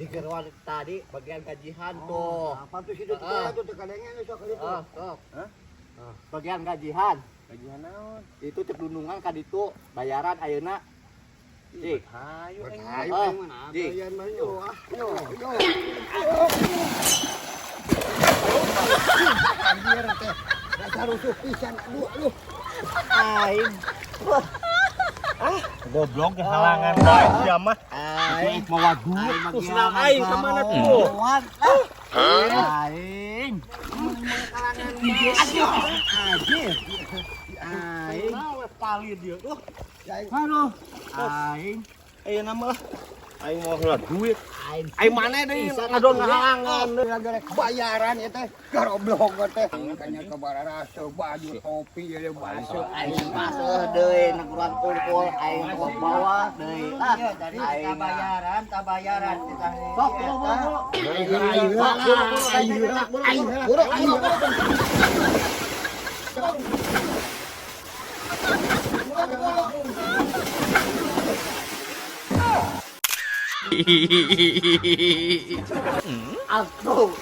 Di geruan tadi bagian gajian tuh. Apa tuh sih itu tekadengnya sok itu. Sok. Bagian gajian. Gajian naon? Itu terdundungan ka ditu bayaran ayeuna. Dik, Hayu Ayo mana? Bayan mah yo. Anjir teh. Dasar rusuh pisan aduh. aing. Goblok halangan bae sia mah. Aing Mawa duit. Terus na aing ka mana tuh? Aing. Aing. Palir dia tuh. Aduh. Aing. Ayeuna mah aing mau heula duit. Aing. Aing mana deui ngadon halangan. Gara-gara bayaran ya teh. Garoblok teh. Makanya kebarara baju topi ya basuh. Aing masuk deui neguran kumpul aing ke bawah deui. Aing tabayaran kita. Sok Aku.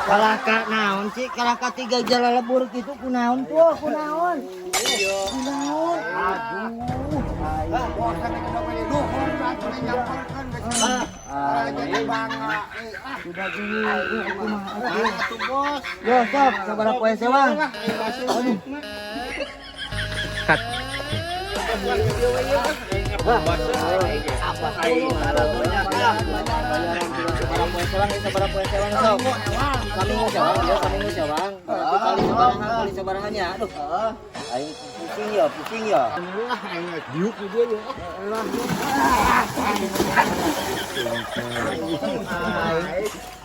Kalah ka naon sih? Kalah ka 3 jala lebur gitu kunaon tuh? Kunaon? Kunaon? Sudah gini yo sok sabaraha poe sewang. Apa aing aratonya kah? Sabaraha poe sewang sok. Kami ngejawang. Kali sabarahannya. Aduh. Aing pusing ya. Diuk dia ya.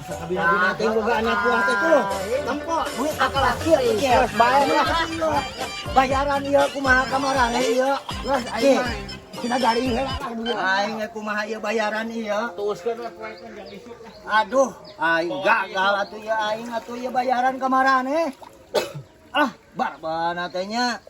Kabina teh boga anak buah teh tuh. Tempo, duit akal laki ya. Bayaran ieu kumaha kamarane ieu? Geus aing mah cenah garing heula lah duit. Aing kumaha ieu bayaran ieu? Tuuskeun we poekeun yang isuk. Aduh, aing gagal atuh ieu aing atuh ieu bayaran kamarane. Barbana teh nya.